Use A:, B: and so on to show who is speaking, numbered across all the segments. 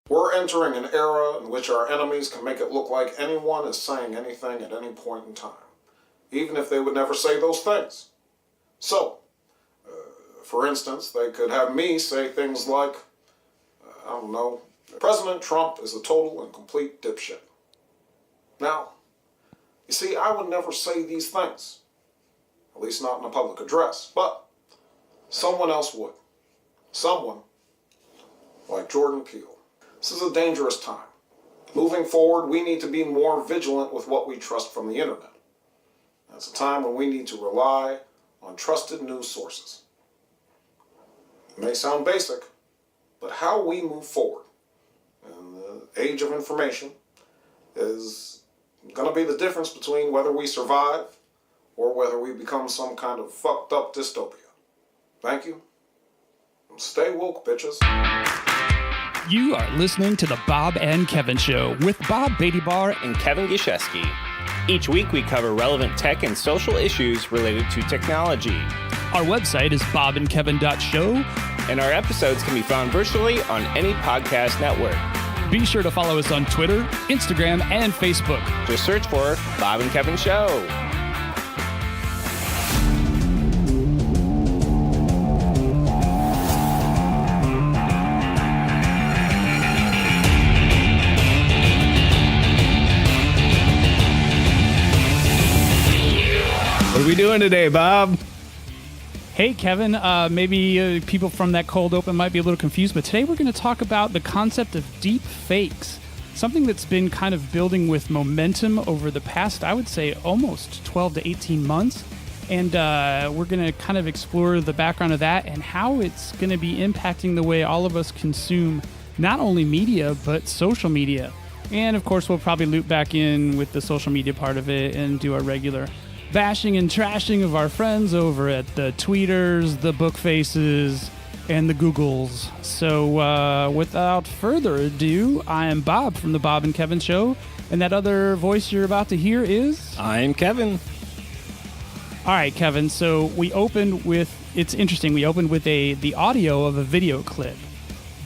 A: We're entering an era in which our enemies can make it look like anyone is saying anything at any point in time, even if they would never say those things. So, for instance, they could have me say things like, I don't know, President Trump is a total and complete dipshit. Now, you see, I would never say these things, at least not in a public address, but someone else would. Someone like Jordan Peele. This is a dangerous time. Moving forward, we need to be more vigilant with what we trust from the internet. It's a time when we need to rely on trusted news sources. It may sound basic, but how we move forward in the age of information is going to be the difference between whether we survive or whether we become some kind of fucked up dystopia. Thank you. And stay woke, bitches.
B: You are listening to the Bob and Kevin Show with Bob Beattybar
C: and Kevin Gishesky. Each week we cover relevant tech and social issues related to technology.
B: Our website is bobandkevin.show.
C: And our episodes can be found virtually on any podcast network.
B: Be sure to follow us on Twitter, Instagram, and Facebook.
C: Just search for Bob and Kevin Show. What are we doing today, Bob?
B: Hey, Kevin, maybe people from that cold open might be a little confused, but today we're going to talk about the concept of deep fakes, something that's been kind of building with momentum over the past, I would say, almost 12 to 18 months. And we're going to kind of explore the background of that and how it's going to be impacting the way all of us consume not only media, but social media. And, of course, we'll probably loop back in with the social media part of it and do our regular bashing and trashing of our friends over at the Tweeters, the Book Faces, and the Googles. So without further ado, I am Bob from the Bob and Kevin Show, and that other voice you're about to hear is...
C: I'm Kevin.
B: All right, Kevin, so we opened with... It's interesting, we opened with the audio of a video clip,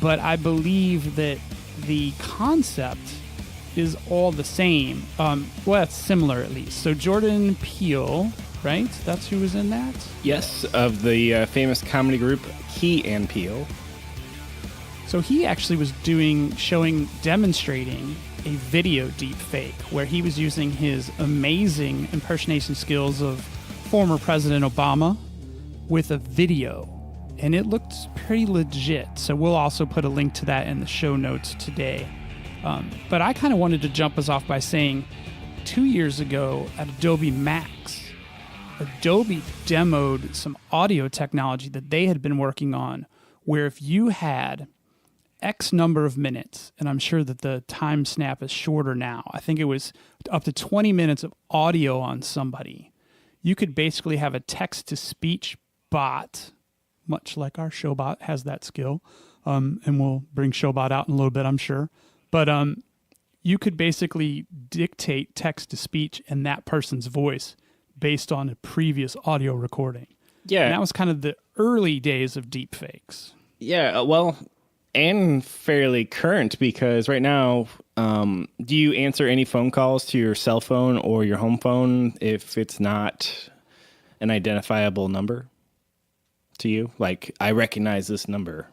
B: but I believe that the concept is all the same. Well, it's similar at least. So Jordan Peele, right? That's who was in that?
C: Yes, of the famous comedy group Key and Peele.
B: So he actually was demonstrating a video deep fake where he was using his amazing impersonation skills of former President Obama with a video. And it looked pretty legit. So we'll also put a link to that in the show notes today. But I kind of wanted to jump us off by saying 2 years ago at Adobe Max, Adobe demoed some audio technology that they had been working on where if you had X number of minutes, and I'm sure that the time snap is shorter now, I think it was up to 20 minutes of audio on somebody, you could basically have a text-to-speech bot, much like our Showbot has that skill, and we'll bring Showbot out in a little bit, I'm sure. But you could basically dictate text-to-speech in that person's voice based on a previous audio recording.
C: Yeah.
B: And that was kind of the early days of deepfakes.
C: Yeah, well, and fairly current because right now, do you answer any phone calls to your cell phone or your home phone if it's not an identifiable number to you? Like, I recognize this number.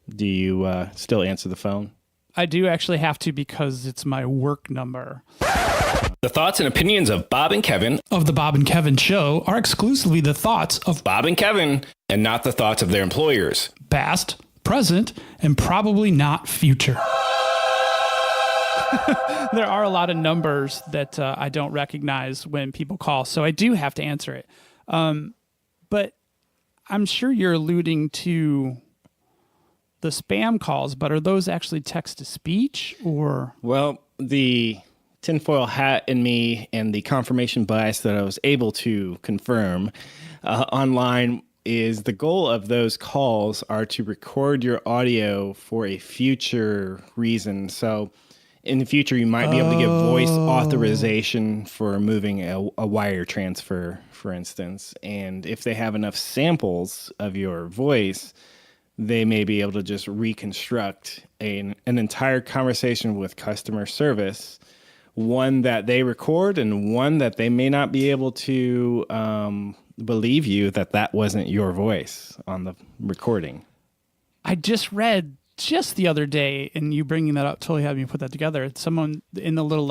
C: Do you still answer the phone?
B: I do actually have to because it's my work number.
C: The thoughts and opinions of Bob and Kevin
B: of the Bob and Kevin Show are exclusively the thoughts of
C: Bob and Kevin and not the thoughts of their employers.
B: Past, present, and probably not future. There are a lot of numbers that I don't recognize when people call, so I do have to answer it. But I'm sure you're alluding to the spam calls, but are those actually text-to-speech or?
C: Well, the tinfoil hat in me and the confirmation bias that I was able to confirm online is the goal of those calls are to record your audio for a future reason. So in the future, you might be able to get voice authorization for moving a wire transfer, for instance. And if they have enough samples of your voice, they may be able to just reconstruct an entire conversation with customer service, one that they record and one that they may not be able to believe you that wasn't your voice on the recording.
B: I just read just the other day, and you bringing that up totally had me put that together. Someone in the little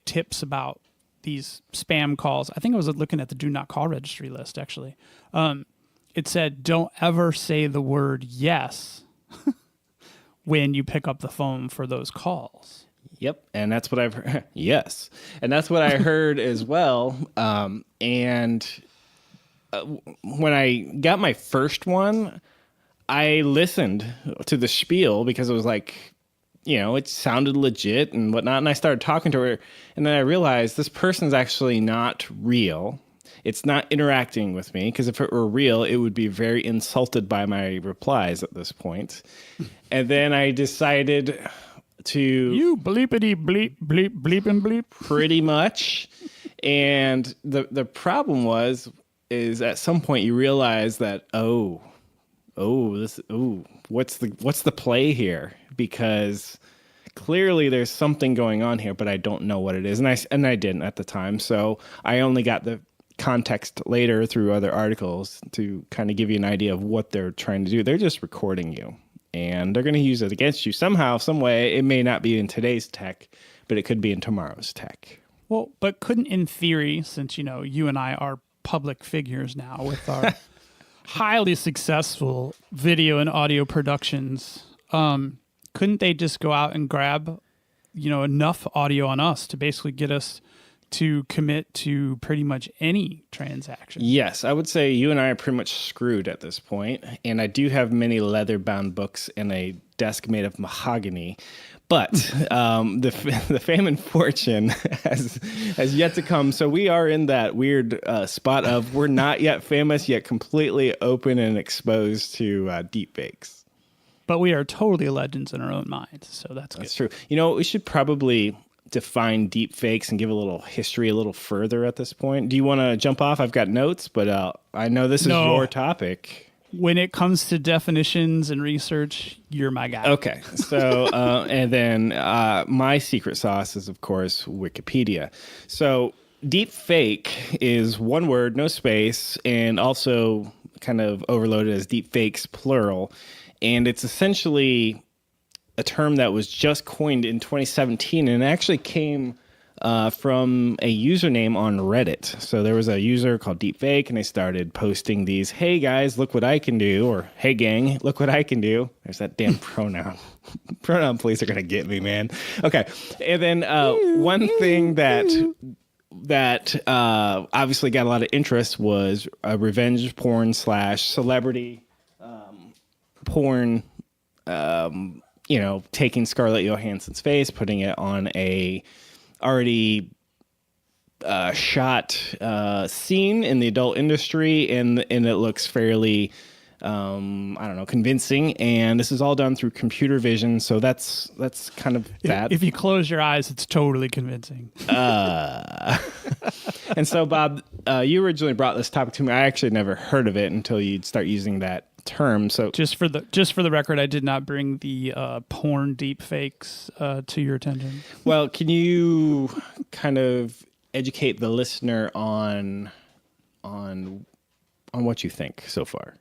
B: tips about these spam calls. I think I was looking at the do not call registry list actually. It said don't ever say the word yes when you pick up the phone for those calls.
C: Yep, and that's what I've heard. Yes, and that's what I heard as well. And when I got my first one, I listened to the spiel because it was like, it sounded legit and whatnot. And I started talking to her, and then I realized this person's actually not real. It's not interacting with me, because if it were real, it would be very insulted by my replies at this point. And then I decided to...
B: You bleepity bleep, bleep, bleep and bleep.
C: Pretty much. And the problem is at some point you realize that, what's the play here? Because clearly there's something going on here, but I don't know what it is. And I didn't at the time. So I only got the context later through other articles to kind of give you an idea of what they're trying to do. They're just recording you, and they're going to use it against you somehow, some way. It may not be in today's tech, but it could be in tomorrow's tech.
B: Well, but couldn't, in theory, since, you and I are public figures now with our highly successful video and audio productions, couldn't they just go out and grab, enough audio on us to basically get us to commit to pretty much any transaction? Yes,
C: I would say you and I are pretty much screwed at this point, and I do have many leather-bound books and a desk made of mahogany, but the fame and fortune has yet to come. So we are in that weird spot of we're not yet famous, yet completely open and exposed to deepfakes.
B: But we are totally legends in our own minds, so that's good.
C: That's true. We should probably define deep fakes and give a little history a little further at this point. Do you want to jump off? I've got notes, but I know this is your topic.
B: When it comes to definitions and research, you're my guy.
C: Okay. So, and then my secret sauce is, of course, Wikipedia. So deep fake is one word, no space, and also kind of overloaded as deep fakes, plural. And it's essentially a term that was just coined in 2017, and it actually came from a username on Reddit. So there was a user called Deepfake, and they started posting these, "Hey guys, look what I can do," or "Hey gang, look what I can do." There's that damn pronoun. Pronoun police are gonna get me, man. Okay, and then one thing that obviously got a lot of interest was revenge porn / celebrity porn. Taking Scarlett Johansson's face, putting it on a already shot scene in the adult industry, and it looks fairly, convincing. And this is all done through computer vision, so that's kind of that.
B: If you close your eyes, it's totally convincing.
C: And so, Bob, you originally brought this topic to me. I actually never heard of it until you'd start using that term. So
B: just for the record, I did not bring the porn deep fakes to your attention.
C: Well, can you kind of educate the listener on what you think so far?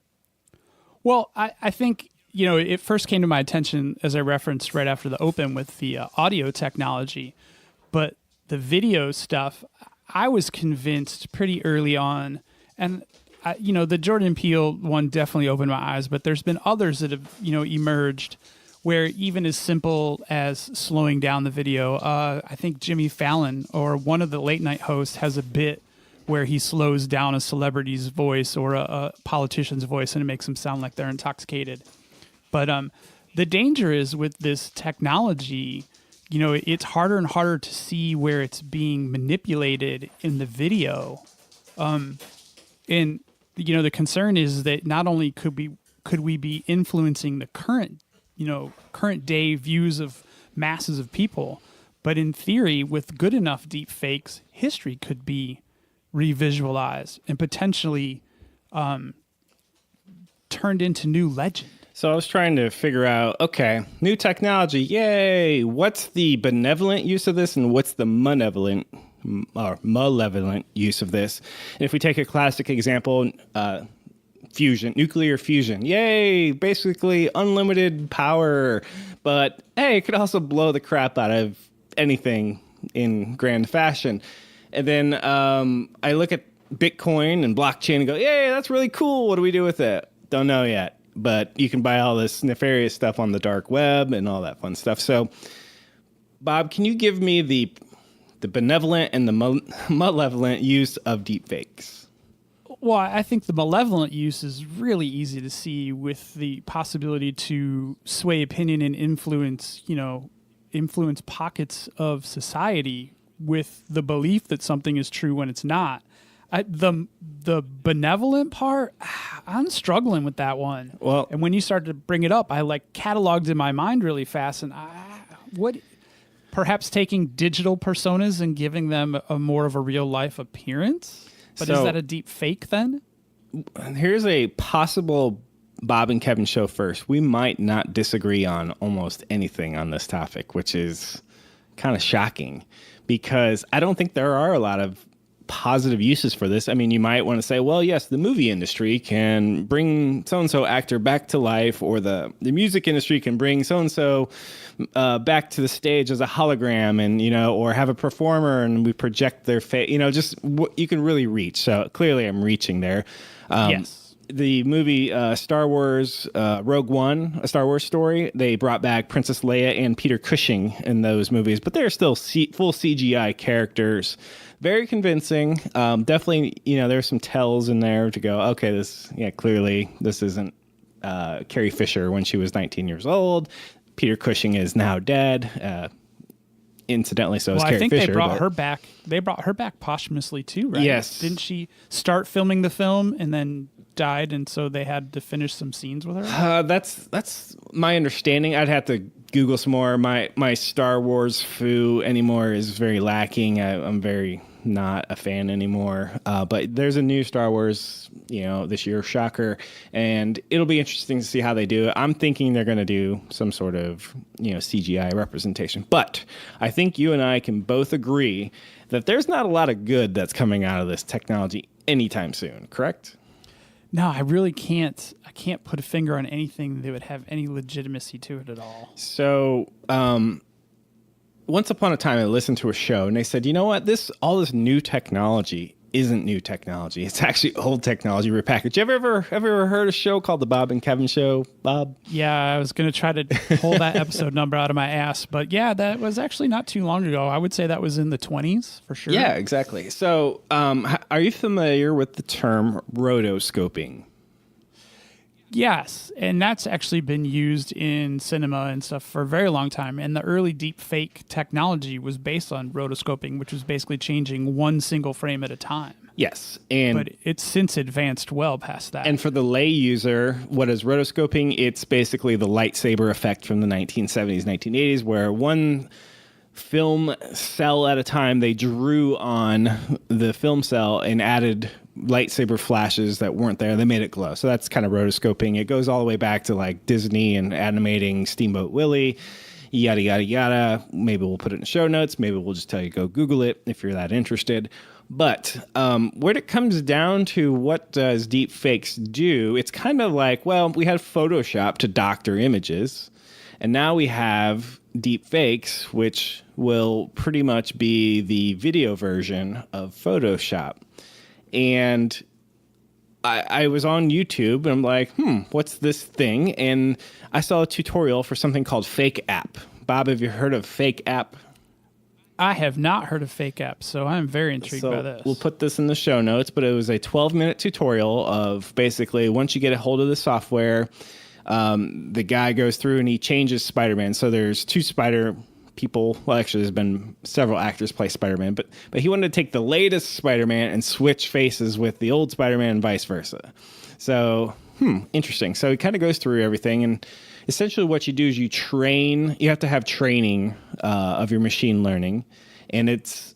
B: Well, I think it first came to my attention, as I referenced right after the open, with the audio technology, but the video stuff, I was convinced pretty early on, and the Jordan Peele one definitely opened my eyes, but there's been others that have, emerged where even as simple as slowing down the video, I think Jimmy Fallon or one of the late night hosts has a bit where he slows down a celebrity's voice or a politician's voice and it makes them sound like they're intoxicated. But the danger is with this technology, it's harder and harder to see where it's being manipulated in the video. And the concern is that not only could we be influencing the current day views of masses of people, but in theory, with good enough deep fakes, history could be revisualized and potentially turned into new legend.
C: So I was trying to figure out, okay, new technology, yay! What's the benevolent use of this, and what's the malevolent use of this? And if we take a classic example, fusion, nuclear fusion, yay! Basically unlimited power, but hey, it could also blow the crap out of anything in grand fashion. And then I look at Bitcoin and blockchain and go, yay, that's really cool. What do we do with it? Don't know yet. But you can buy all this nefarious stuff on the dark web and all that fun stuff. So, Bob, can you give me the benevolent and the malevolent use of deepfakes?
B: Well, I think the malevolent use is really easy to see with the possibility to sway opinion and influence pockets of society with the belief that something is true when it's not. The benevolent part, I'm struggling with that one.
C: Well,
B: and when you started to bring it up, I cataloged in my mind really fast, and perhaps taking digital personas and giving them a more of a real life appearance. But is that a deep fake then?
C: Here's a possible Bob and Kevin show first. We might not disagree on almost anything on this topic, which is kind of shocking because I don't think there are a lot of positive uses for this. I mean, you might want to say, well, yes, the movie industry can bring so-and-so actor back to life, or the music industry can bring so-and-so back to the stage as a hologram, and, or have a performer and we project their face, just what you can really reach. So clearly I'm reaching there.
B: Yes.
C: The movie Star Wars Rogue One, a Star Wars story, they brought back Princess Leia and Peter Cushing in those movies, but they're still full CGI characters. Very convincing. Definitely, there's some tells in there to go, okay, clearly this isn't Carrie Fisher when she was 19 years old. Peter Cushing is now dead. Incidentally, so is Carrie Fisher.
B: I think they brought her back. They brought her back posthumously too, right?
C: Yes.
B: Didn't she start filming the film and then died, and so they had to finish some scenes with her?
C: That's my understanding. I'd have to Google some more. My Star Wars foo anymore is very lacking. I'm very not a fan anymore. But there's a new Star Wars, this year, shocker, and it'll be interesting to see how they do it. I'm thinking they're going to do some sort of, CGI representation. But I think you and I can both agree that there's not a lot of good that's coming out of this technology anytime soon, correct?
B: No, I really can't. I can't put a finger on anything that would have any legitimacy to it at all.
C: So, once upon a time, I listened to a show, and they said, you know what? All this new technology isn't new technology. It's actually old technology repackaged. You ever heard a show called The Bob and Kevin Show, Bob?
B: Yeah, I was going to try to pull that episode number out of my ass, but yeah, that was actually not too long ago. I would say that was in the 20s for sure.
C: Yeah, exactly. So, are you familiar with the term rotoscoping?
B: Yes, and that's actually been used in cinema and stuff for a very long time. And the early deep fake technology was based on rotoscoping, which was basically changing one single frame at a time.
C: Yes,
B: but it's since advanced well past that.
C: And for the lay user, what is rotoscoping? It's basically the lightsaber effect from the 1970s, 1980s, where one film cell at a time, they drew on the film cell and added lightsaber flashes that weren't there. They made it glow. So that's kind of rotoscoping. It goes all the way back to like Disney and animating Steamboat Willie, yada, yada, yada. Maybe we'll put it in the show notes. Maybe we'll just tell you go Google it if you're that interested. But when it comes down to what does deep fakes do, it's kind of like, well, we had Photoshop to doctor images, and now we have deep fakes, which will pretty much be the video version of Photoshop. And I was on YouTube and I'm like, what's this thing? And I saw a tutorial for something called Fake App. Bob, have you heard of Fake App?
B: I have not heard of Fake App, so I'm very intrigued by this.
C: We'll put this in the show notes, but it was a 12-minute tutorial of basically once you get a hold of the software, the guy goes through and he changes Spider-Man. So there's two Spider people. Well, actually, there's been several actors play Spider-Man, but he wanted to take the latest Spider-Man and switch faces with the old Spider-Man and vice versa. So, interesting. So he kind of goes through everything, and essentially what you do is you have to have training of your machine learning, and it's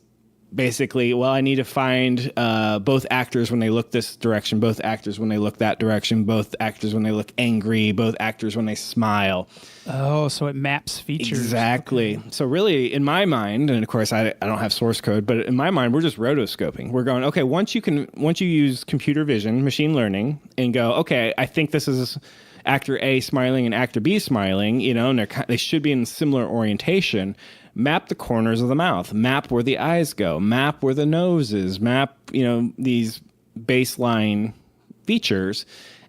C: basically, well, I need to find both actors when they look this direction, both actors when they look that direction, both actors when they look angry, both actors when they smile.
B: Oh, so it maps features.
C: Exactly.
B: Okay.
C: So really, in my mind, and of course, I don't have source code, but in my mind, we're just rotoscoping. We're going, okay, once you use computer vision, machine learning, and go, okay, I think this is actor A smiling and actor B smiling, and they should be in similar orientation. Map the corners of the mouth, map where the eyes go, map where the nose is, map, these baseline features.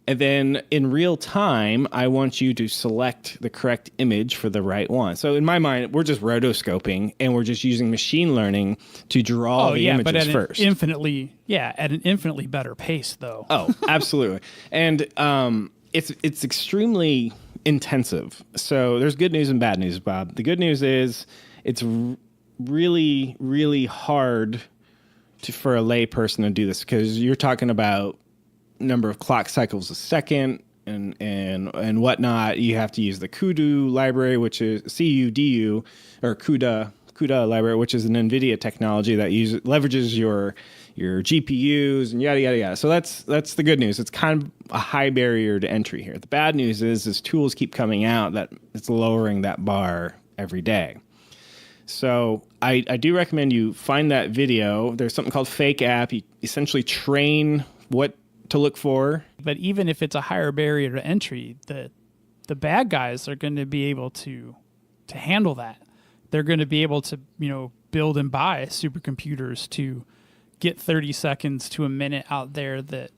C: And then in real time, I want you to select the correct image for the right one. So in my mind, we're just rotoscoping and we're just using machine learning to draw the images
B: but at
C: first.
B: at an infinitely better pace, though.
C: Oh, absolutely. And it's extremely intensive. So there's good news and bad news, Bob. The good news is it's really, really hard for a lay person to do this because you're talking about number of clock cycles a second and whatnot. You have to use the CUDA library, which is CUDU, or CUDA library, which is an NVIDIA technology that leverages your GPUs and yada yada yada. So that's the good news. It's kind of a high barrier to entry here. The bad news is tools keep coming out that it's lowering that bar every day. So I do recommend you find that video. There's something called Fake App. You essentially train what to look for.
B: But even if it's a higher barrier to entry, the bad guys are going to be able to handle that. They're going to be able to, build and buy supercomputers to get 30 seconds to a minute out there that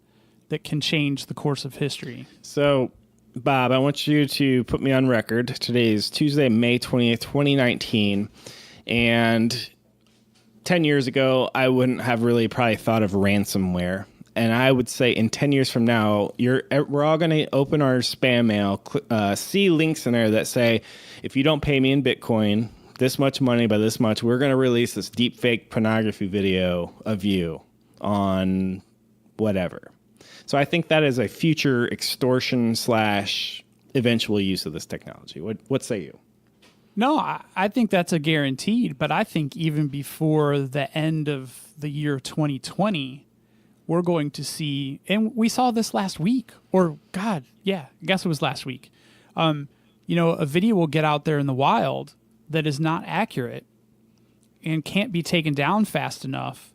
B: can change the course of history.
C: So, Bob, I want you to put me on record. Today is Tuesday, May 20th, 2019. And 10 years ago, I wouldn't have really probably thought of ransomware. And I would say in 10 years from now, we're all going to open our spam mail, see links in there that say, if you don't pay me in Bitcoin, this much money by this much, we're going to release this deep fake pornography video of you on whatever. So I think that is a future extortion / eventual use of this technology. What say you?
B: No, I think that's a guaranteed. But I think even before the end of the year 2020, we're going to see, and we saw this last week, or I guess it was last week. A video will get out there in the wild that is not accurate and can't be taken down fast enough.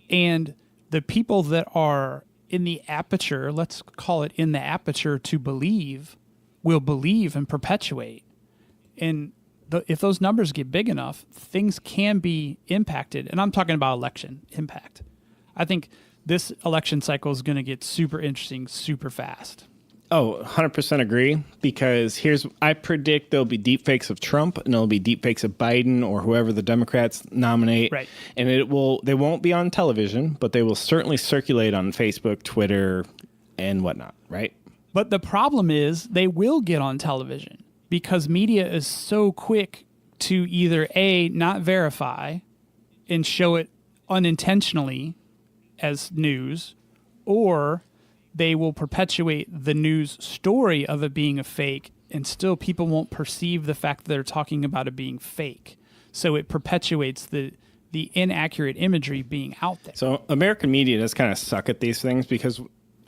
B: And the people that are in the aperture, let's call it in the aperture to believe, will believe and perpetuate. And if those numbers get big enough, things can be impacted. And I'm talking about election impact. I think this election cycle is going to get super interesting, super fast.
C: Oh, 100% agree, because I predict there'll be deepfakes of Trump and there'll be deepfakes of Biden or whoever the Democrats nominate.
B: Right.
C: And they won't be on television, but they will certainly circulate on Facebook, Twitter, and whatnot, right?
B: But the problem is they will get on television because media is so quick to either A, not verify and show it unintentionally as news, or they will perpetuate the news story of it being a fake, and still people won't perceive the fact that they're talking about it being fake. So it perpetuates the inaccurate imagery being out there.
C: So American media does kind of suck at these things because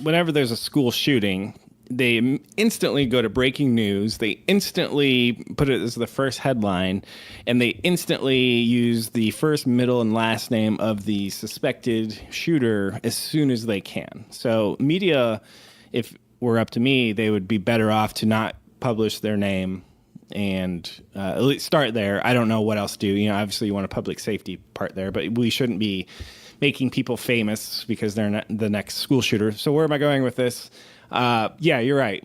C: whenever there's a school shooting, they instantly go to breaking news. They instantly put it as the first headline, and they instantly use the first, middle, and last name of the suspected shooter as soon as they can. So media, if were up to me, they would be better off to not publish their name and at least start there. I don't know what else to do. Obviously you want a public safety part there, but we shouldn't be making people famous because they're not the next school shooter. So where am I going with this? You're right.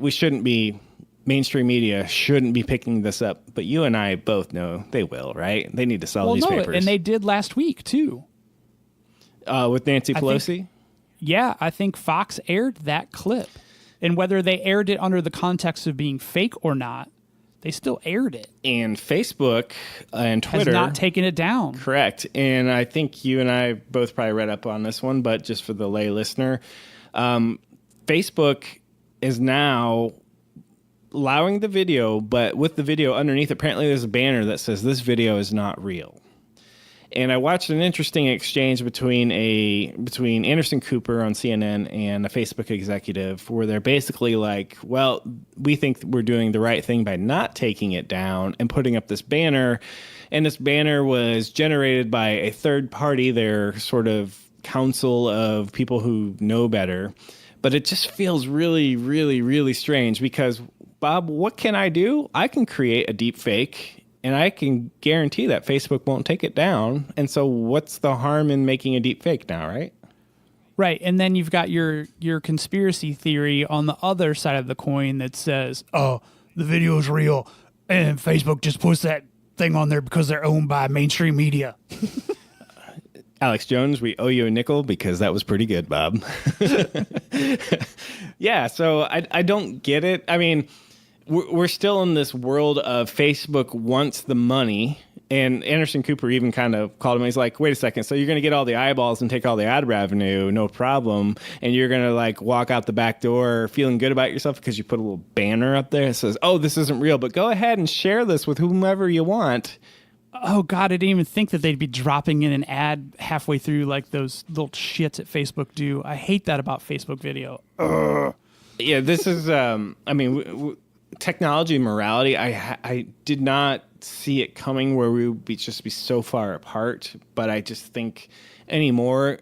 C: Mainstream media shouldn't be picking this up, but you and I both know they will, right? They need to sell these papers.
B: And they did last week too.
C: With Nancy Pelosi?
B: I think Fox aired that clip. And whether they aired it under the context of being fake or not, they still aired it.
C: And Facebook and Twitter
B: has not taken it down.
C: Correct. And I think you and I both probably read up on this one, but just for the lay listener, Facebook is now allowing the video, but with the video underneath, apparently there's a banner that says this video is not real. And I watched an interesting exchange between Anderson Cooper on CNN and a Facebook executive where they're basically like, well, we think we're doing the right thing by not taking it down and putting up this banner. And this banner was generated by a third party, their sort of council of people who know better. But it just feels really, really, really strange because, Bob, what can I do? I can create a deep fake. And I can guarantee that Facebook won't take it down. And so what's the harm in making a deep fake now, right?
B: Right. And then you've got your conspiracy theory on the other side of the coin that says, oh, the video is real and Facebook just puts that thing on there because they're owned by mainstream media.
C: Alex Jones, we owe you a nickel because that was pretty good, Bob. Yeah, so I don't get it. I mean, we're still in this world of Facebook wants the money. And Anderson Cooper even kind of called him. He's like, wait a second. So you're going to get all the eyeballs and take all the ad revenue, no problem. And you're going to like walk out the back door feeling good about yourself because you put a little banner up there that says, oh, this isn't real, but go ahead and share this with whomever you want.
B: Oh, God, I didn't even think that they'd be dropping in an ad halfway through like those little shits that Facebook do. I hate that about Facebook video.
C: Yeah, this is, I mean, technology and morality, I did not see it coming where we would just be so far apart. But I just think anymore,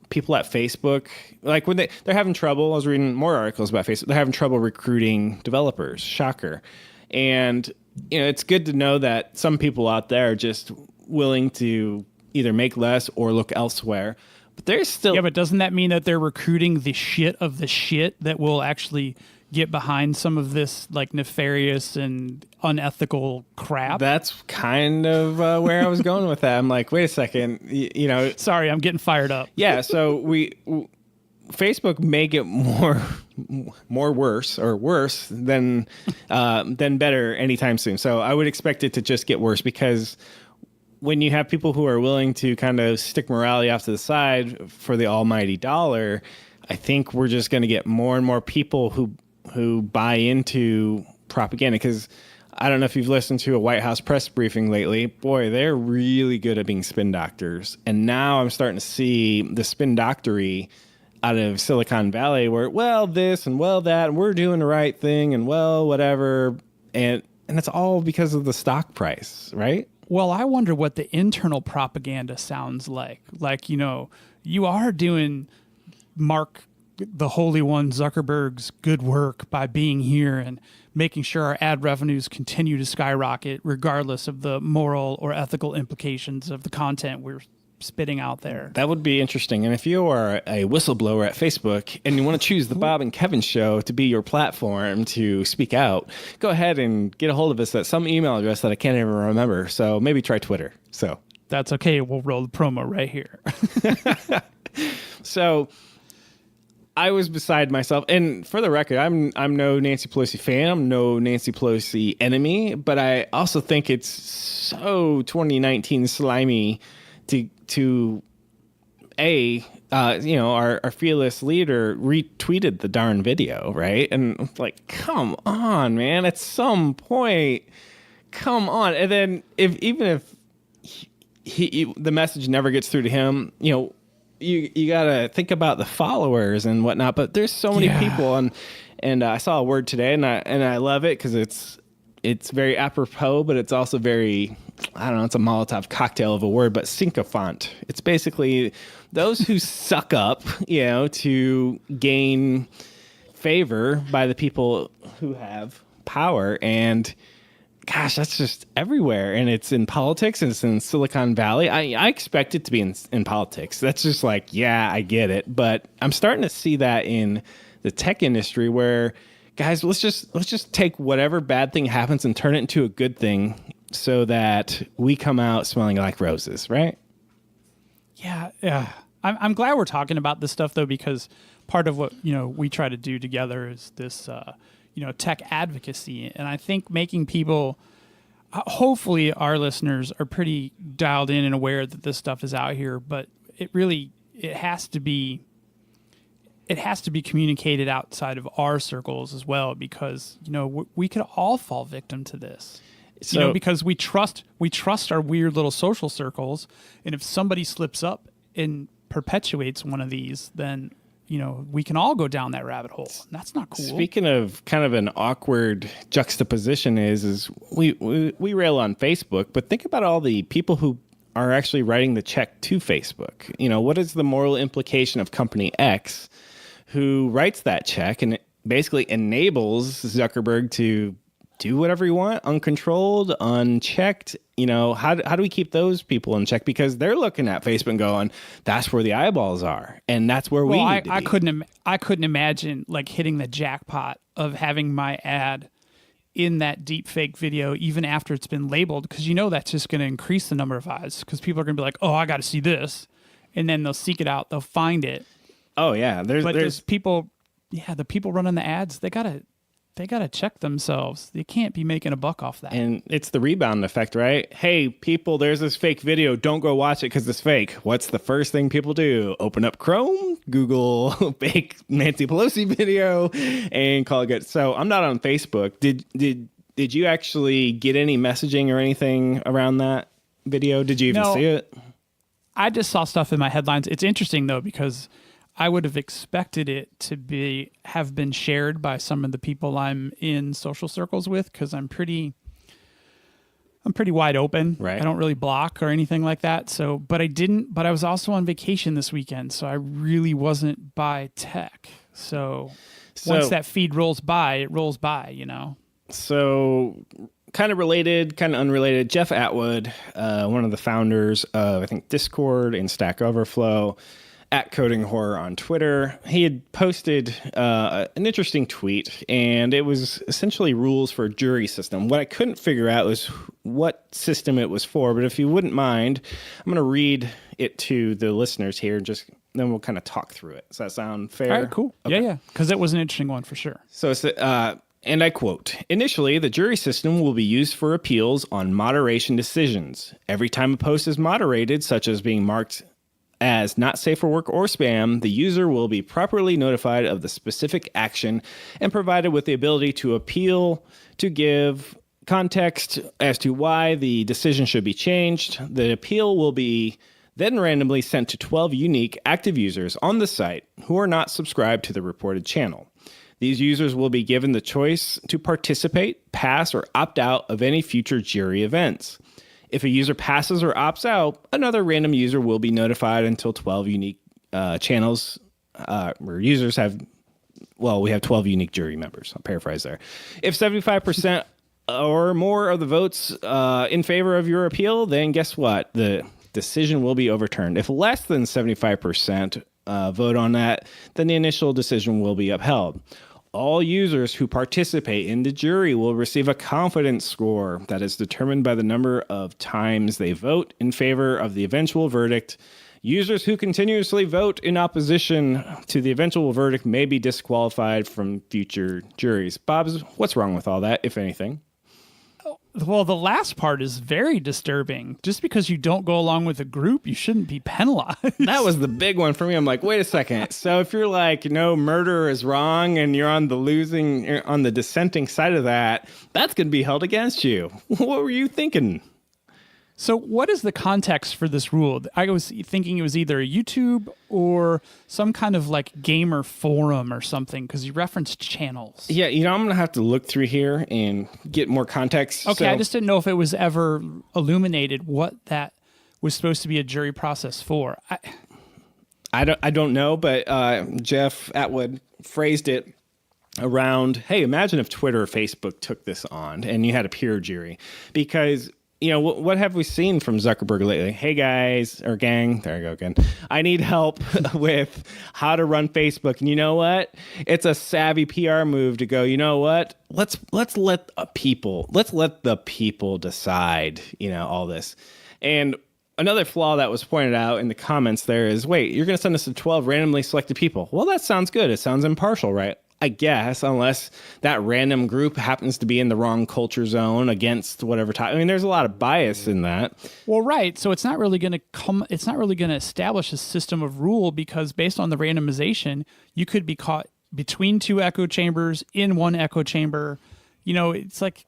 C: people at Facebook, like when they're having trouble, I was reading more articles about Facebook, they're having trouble recruiting developers. Shocker. And, you know, it's good to know that some people out there are just willing to either make less or look elsewhere. But there's still...
B: Yeah, but doesn't that mean that they're recruiting the shit of the shit that will actually get behind some of this like nefarious and unethical crap?
C: That's kind of where I was going with that. I'm like, wait a second, you know...
B: Sorry, I'm getting fired up.
C: Yeah, so Facebook may get more worse than better anytime soon. So I would expect it to just get worse because when you have people who are willing to kind of stick morality off to the side for the almighty dollar, I think we're just going to get more and more people who buy into propaganda. Because I don't know if you've listened to a White House press briefing lately. Boy, they're really good at being spin doctors. And now I'm starting to see the spin doctory out of Silicon Valley where, well, this and well, that, and we're doing the right thing and well, whatever. And it's all because of the stock price, right?
B: Well, I wonder what the internal propaganda sounds like. Like, you know, you are doing Mark, the Holy One, Zuckerberg's good work by being here and making sure our ad revenues continue to skyrocket regardless of the moral or ethical implications of the content we're spitting out there.
C: That would be interesting. And if you are a whistleblower at Facebook and you want to choose the Bob and Kevin show to be your platform to speak out, go ahead and get a hold of us at some email address that I can't even remember. So maybe try Twitter. So
B: that's okay. We'll roll the promo right here.
C: So I was beside myself. And for the record, I'm no Nancy Pelosi fan. I'm no Nancy Pelosi enemy. But I also think it's so 2019 slimy to our fearless leader retweeted the darn video, right? And like, come on, man, at some point, come on. And then even if the message never gets through to him, you know, you gotta think about the followers and whatnot. But there's so many people, and I saw a word today, and I love it because it's very apropos, but it's also very, I don't know, it's a Molotov cocktail of a word, but sycophant. It's basically those who suck up, you know, to gain favor by the people who have power. And gosh, that's just everywhere. And it's in politics, and it's in Silicon Valley. I expect it to be in politics. That's just like, yeah, I get it. But I'm starting to see that in the tech industry where, guys, let's just take whatever bad thing happens and turn it into a good thing so that we come out smelling like roses, right?
B: Yeah. I'm glad we're talking about this stuff, though, because part of what, you know, we try to do together is this, tech advocacy. And I think making people, hopefully our listeners are pretty dialed in and aware that this stuff is out here, but it has to be communicated outside of our circles as well, because, you know, we could all fall victim to this.
C: So,
B: because we trust our weird little social circles, and if somebody slips up and perpetuates one of these, then we can all go down that rabbit hole. That's not cool.
C: Speaking of kind of an awkward juxtaposition is we rail on Facebook, but think about all the people who are actually writing the check to Facebook. What is the moral implication of company X who writes that check and it basically enables Zuckerberg to do whatever you want, uncontrolled, unchecked? How do we keep those people in check? Because they're looking at Facebook and going, that's where the eyeballs are, and that's where we need to be.
B: I couldn't imagine like hitting the jackpot of having my ad in that deep fake video, even after it's been labeled, because that's just going to increase the number of eyes, because people are going to be like, oh, I got to see this, and then they'll seek it out, they'll find it.
C: Oh yeah,
B: there's people, the people running the ads, they gotta check themselves. They can't be making a buck off that.
C: And it's the rebound effect, right? Hey, people, there's this fake video. Don't go watch it because it's fake. What's the first thing people do? Open up Chrome, Google fake Nancy Pelosi video, and call it good. So I'm not on Facebook. Did you actually get any messaging or anything around that video? Did you even see it?
B: I just saw stuff in my headlines. It's interesting though, because I would have expected it to have been shared by some of the people I'm in social circles with, because I'm pretty wide open.
C: Right.
B: I don't really block or anything like that. So, but I was also on vacation this weekend, so I really wasn't by tech. So once that feed rolls by, it rolls by,
C: So kind of related, kind of unrelated, Jeff Atwood, one of the founders of, I think, Discord and Stack Overflow, at Coding Horror on Twitter, he had posted an interesting tweet, and it was essentially rules for a jury system. What I couldn't figure out was what system it was for, but if you wouldn't mind, I'm going to read it to the listeners here, then we'll kind of talk through it. Does that sound fair?
B: All right, cool. Okay. Yeah, because it was an interesting one for sure.
C: So it's and I quote, "Initially, the jury system will be used for appeals on moderation decisions. Every time a post is moderated, such as being marked as not safe for work or spam, the user will be properly notified of the specific action and provided with the ability to appeal, to give context as to why the decision should be changed. The appeal will be then randomly sent to 12 unique active users on the site who are not subscribed to the reported channel. These users will be given the choice to participate, pass, or opt out of any future jury events. If a user passes or opts out, another random user will be notified until 12 unique channels where users have, we have 12 unique jury members. I'll paraphrase there. If 75% or more of the votes in favor of your appeal, then guess what? The decision will be overturned. If less than 75% vote on that, then the initial decision will be upheld. All users who participate in the jury will receive a confidence score that is determined by the number of times they vote in favor of the eventual verdict. Users who continuously vote in opposition to the eventual verdict may be disqualified from future juries." Bob's, what's wrong with all that, if anything?
B: Well, the last part is very disturbing. Just because you don't go along with a group, you shouldn't be penalized.
C: That was the big one for me. I'm like, wait a second. So if you're like, murder is wrong and you're on the dissenting side of that, that's going to be held against you. What were you thinking?
B: So what is the context for this rule? I was thinking it was either a YouTube or some kind of like gamer forum or something, because you referenced channels.
C: Yeah, I'm going to have to look through here and get more context.
B: Okay, I just didn't know if it was ever illuminated what that was supposed to be a jury process for.
C: I don't know, but Jeff Atwood phrased it around, hey, imagine if Twitter or Facebook took this on and you had a peer jury, because what have we seen from Zuckerberg lately? Hey, guys, or gang, there I go again. I need help with how to run Facebook. And you know what? It's a savvy PR move to go, you know what? Let's let the people decide, all this. And another flaw that was pointed out in the comments there is, wait, you're going to send us to 12 randomly selected people. Well, that sounds good. It sounds impartial, right? I guess, unless that random group happens to be in the wrong culture zone against whatever type. I mean, there's a lot of bias in that.
B: Well, right. So it's not really going to establish a system of rule, because based on the randomization, you could be caught between two echo chambers, in one echo chamber. It's like,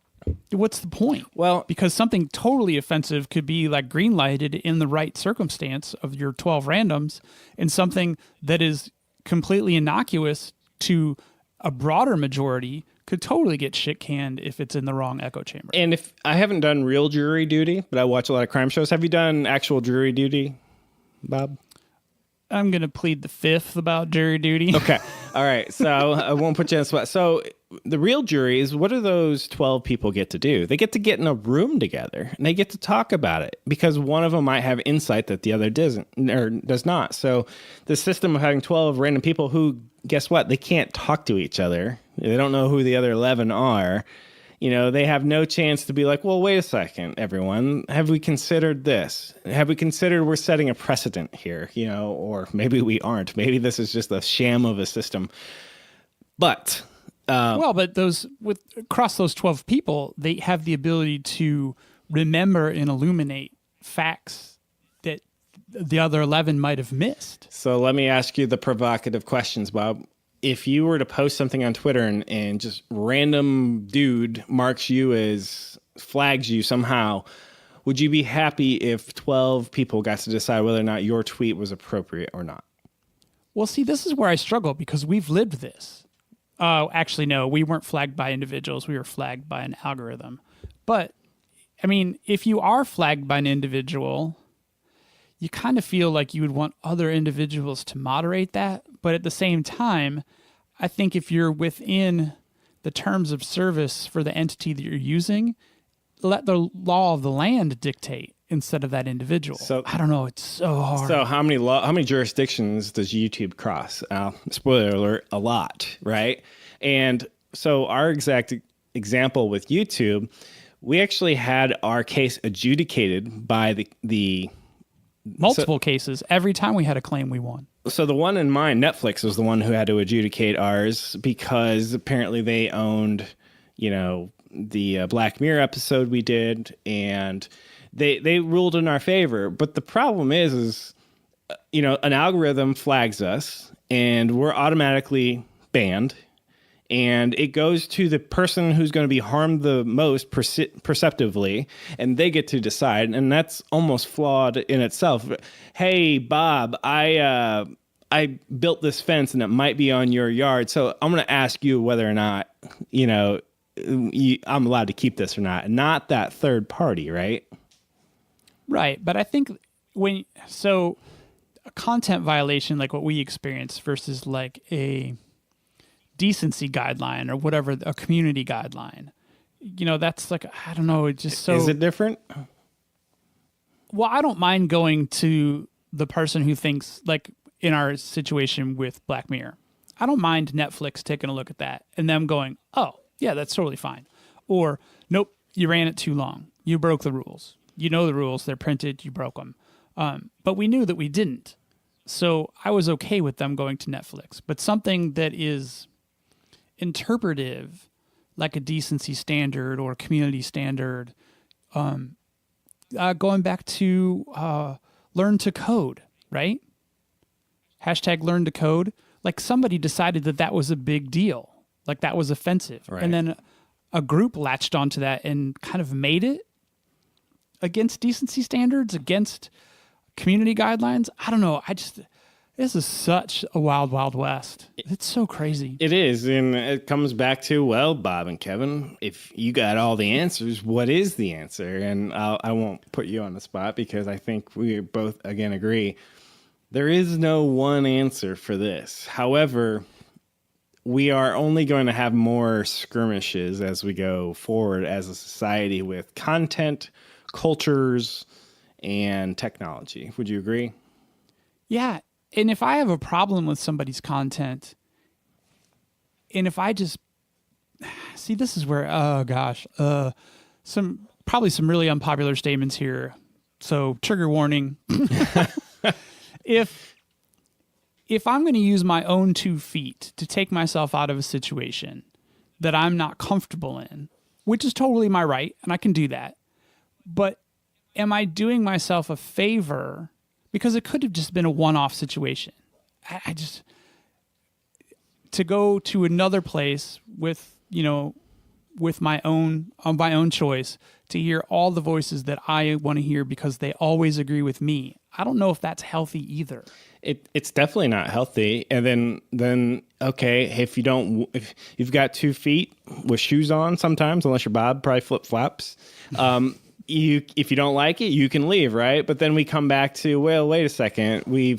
B: What's the point?
C: Well,
B: because something totally offensive could be like green lighted in the right circumstance of your 12 randoms, and something that is completely innocuous to a broader majority could totally get shit canned if it's in the wrong echo chamber.
C: and if I haven't done real jury duty, but I watch a lot of crime shows. Have you done actual jury duty, Bob?
B: I'm going to plead the fifth about jury duty.
C: Okay. All right. So I won't put you on the spot. So the real jury is, what do those 12 people get to do? They get to get in a room together and they get to talk about it because one of them might have insight that the other doesn't or does not. So the system of having 12 random people who, guess what? They can't talk to each other. They don't know who the other 11 are. You know, they have no chance to be like, well, wait a second, everyone. Have we considered this? Have we considered we're setting a precedent here? You know, or maybe we aren't. Maybe this is just a sham of a system. But
B: but across those 12 people, they have the ability to remember and illuminate facts that the other 11 might have missed.
C: So let me ask you the provocative questions, Bob. If you were to post something on Twitter and just random dude marks you as, flags you somehow, would you be happy if 12 people got to decide whether or not your tweet was appropriate or not?
B: Well, see, this is where I struggle because we've lived this. Actually, no, we weren't flagged by individuals. We were flagged by an algorithm. But, I mean, if you are flagged by an individual, you kind of feel like you would want other individuals to moderate that. But at the same time, I think if you're within the terms of service for the entity that you're using, let the law of the land dictate instead of that individual. So I don't know. It's so hard.
C: So how many jurisdictions does YouTube cross? Spoiler alert, a lot, right? And so our exact example with YouTube, we actually had our case adjudicated by the
B: multiple cases. Every time we had a claim, we won.
C: So the one in mine, Netflix was the one who had to adjudicate ours because apparently they owned, you know, the Black Mirror episode we did, and they ruled in our favor. But the problem is, you know, an algorithm flags us and we're automatically banned. And it goes to the person who's going to be harmed the most perceptively, and they get to decide. And that's almost flawed in itself. Hey, Bob, I built this fence and it might be on your yard. So I'm going to ask you whether or not, you know, I'm allowed to keep this or not. Not that third party, right?
B: Right. But I think a content violation like what we experienced versus like a decency guideline or whatever, a community guideline, you know, that's like, I don't know, it's just so...
C: Is it different?
B: Well, I don't mind going to the person who thinks, like in our situation with Black Mirror, I don't mind Netflix taking a look at that and them going, oh, yeah, that's totally fine. Or, nope, you ran it too long. You broke the rules. You know the rules. They're printed. You broke them. But we knew that we didn't. So I was okay with them going to Netflix. But something that is interpretive, like a decency standard or a community standard, going back to learn to code, right? Hashtag learn to code. Like somebody decided that was a big deal. Like that was offensive.
C: Right.
B: And then a group latched onto that and kind of made it against decency standards, against community guidelines. I don't know. This is such a wild, wild west. It's so crazy.
C: It is. And it comes back to, well, Bob and Kevin, if you got all the answers, what is the answer? And I won't put you on the spot because I think we both, again, agree. There is no one answer for this. However, we are only going to have more skirmishes as we go forward as a society with content, cultures, and technology. Would you agree?
B: Yeah. And if I have a problem with somebody's content, and if I just see, this is where, oh gosh, probably some really unpopular statements here. So trigger warning. If I'm going to use my own 2 feet to take myself out of a situation that I'm not comfortable in, which is totally my right, and I can do that, but am I doing myself a favor? Because it could have just been a one-off situation. I just, to go to another place with, you know, with my own choice to hear all the voices that I want to hear because they always agree with me. I don't know if that's healthy either.
C: It's definitely not healthy. And then okay, if you've got 2 feet with shoes on, sometimes, unless you're Bob, probably flip flops. If you don't like it, you can leave, right? But then we come back to, well, wait a second. I'm going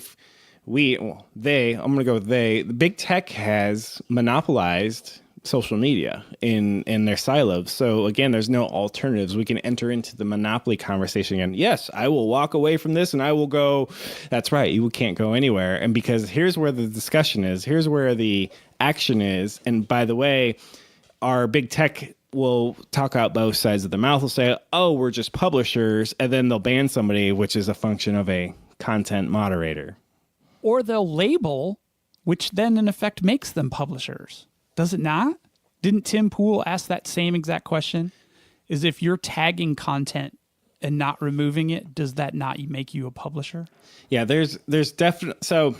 C: to go with they. The big tech has monopolized social media in their silos. So again, there's no alternatives. We can enter into the monopoly conversation again. Yes, I will walk away from this and I will go. That's right. You can't go anywhere. And because here's where the discussion is. Here's where the action is. And by the way, our big tech will talk out both sides of their mouth. Will say, oh, we're just publishers. And then they'll ban somebody, which is a function of a content moderator.
B: Or they'll label, which then in effect makes them publishers. Does it not? Didn't Tim Pool ask that same exact question? Is if you're tagging content and not removing it, does that not make you a publisher?
C: Yeah, there's definitely. So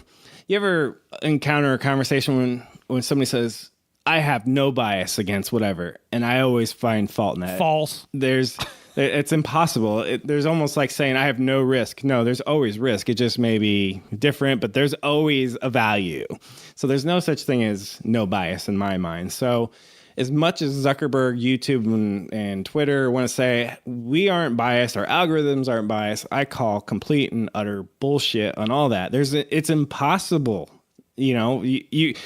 C: you ever encounter a conversation when somebody says, I have no bias against whatever, and I always find fault in that.
B: False.
C: It's impossible. There's almost like saying I have no risk. No, there's always risk. It just may be different, but there's always a value. So there's no such thing as no bias in my mind. So as much as Zuckerberg, YouTube, and Twitter want to say we aren't biased, our algorithms aren't biased, I call complete and utter bullshit on all that. It's impossible. You know, you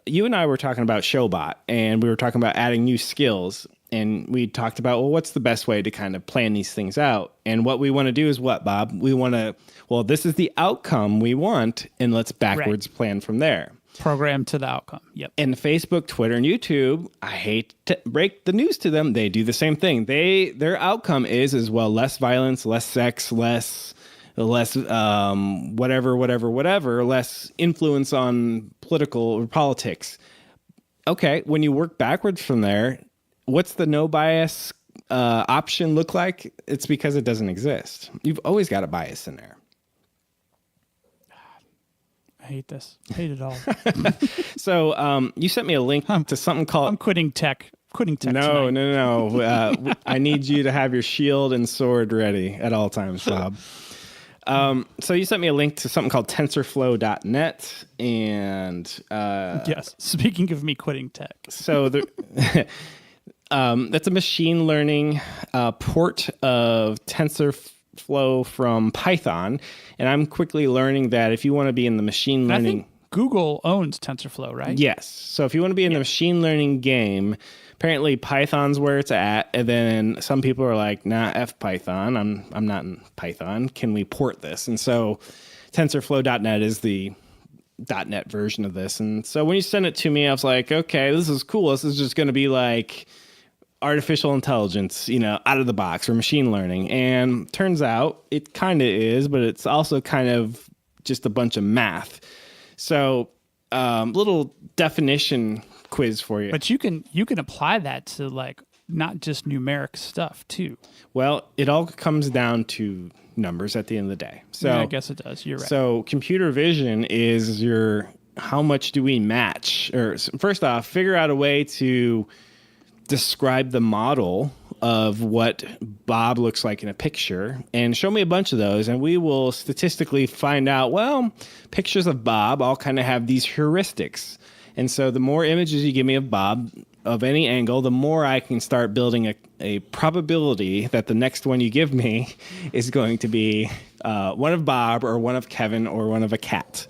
C: and I were talking about Showbot, and we were talking about adding new skills. And we talked about, well, what's the best way to kind of plan these things out? And what we want to do is what, Bob? We want to, well, this is the outcome we want, and let's backwards plan from there.
B: Program to the outcome. Yep.
C: And Facebook, Twitter, and YouTube, I hate to break the news to them. They do the same thing. Their outcome is well, less violence, less sex, less whatever, less influence on politics. Okay, when you work backwards from there, what's the no bias option look like? It's because it doesn't exist. You've always got a bias in there.
B: I hate this. I hate it all.
C: So you sent me a link to something called...
B: I'm quitting tech.
C: No. I need you to have your shield and sword ready at all times, Bob. So you sent me a link to something called TensorFlow.net, and
B: yes. Speaking of me quitting tech,
C: so that's a machine learning port of TensorFlow from Python, and I'm quickly learning that if you want to be in the machine learning,
B: I think Google owns TensorFlow, right?
C: Yes. So if you want to be in the machine learning game, apparently Python's where it's at, and then some people are like, nah, F Python. I'm not in Python. Can we port this? And so TensorFlow.net is the .NET version of this. And so when you sent it to me, I was like, okay, this is cool. This is just going to be like artificial intelligence, out of the box, or machine learning. And turns out it kind of is, but it's also kind of just a bunch of math. So little definition quiz for you.
B: But you can apply that to like not just numeric stuff too.
C: Well, it all comes down to numbers at the end of the day. So
B: yeah, I guess it does. You're right.
C: So computer vision is how much do we match? Or first off, figure out a way to describe the model of what Bob looks like in a picture, and show me a bunch of those, and we will statistically find out, well, pictures of Bob all kind of have these heuristics. And so the more images you give me of Bob of any angle, the more I can start building a probability that the next one you give me is going to be one of Bob or one of Kevin or one of a cat.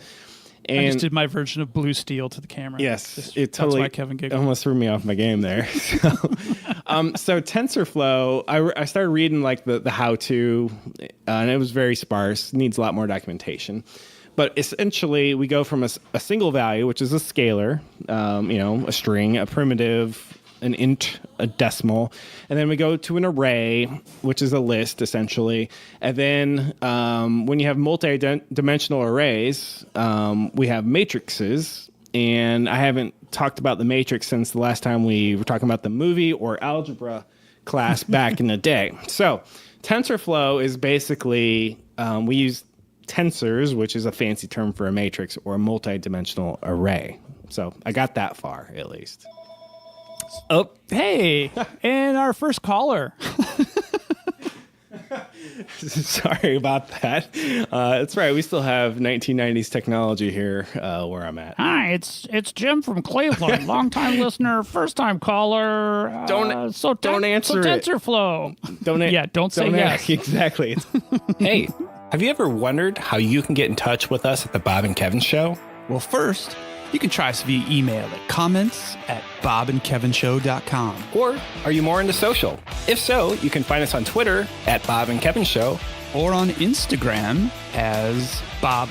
C: And
B: I just did my version of Blue Steel to the camera.
C: Yes, it totally
B: that's why Kevin giggled.
C: Almost threw me off my game there. So TensorFlow, I started reading like the how-to, and it was very sparse. Needs a lot more documentation. But essentially, we go from a single value, which is a scalar, a string, a primitive, an int, a decimal, and then we go to an array, which is a list, essentially. And then when you have multi-dimensional arrays, we have matrices. And I haven't talked about the matrix since the last time we were talking about the movie or algebra class back in the day. So TensorFlow is basically, we use tensors, which is a fancy term for a matrix or a multi-dimensional array. So I got that far, at least. Oh,
B: Hey, and our first caller.
C: sorry about that. That's right. We still have 1990s technology here where I'm at.
B: Hi, it's Jim from Cleveland, longtime listener, first time caller.
C: Don't answer it.
B: TensorFlow. Don't say
C: Don't
B: yes.
C: Exactly. Hey, have you ever wondered how you can get in touch with us at the Bob and Kevin Show?
B: Well, first, you can try us via email at comments@bobandkevinshow.com.
C: Or are you more into social? If so, you can find us on Twitter at Bob and Kevin Show.
B: Or on Instagram as Bob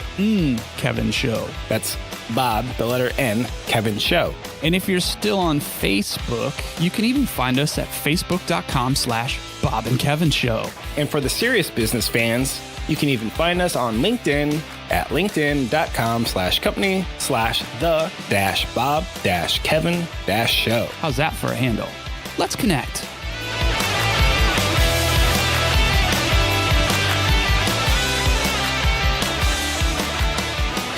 B: Kevin Show.
C: That's Bob, the letter N, Kevin Show.
B: And if you're still on Facebook, you can even find us at facebook.com/Bob and Kevin Show.
C: And for the serious business fans, you can even find us on LinkedIn at linkedin.com/company/the-Bob-Kevin-show.
B: How's that for a handle? Let's connect.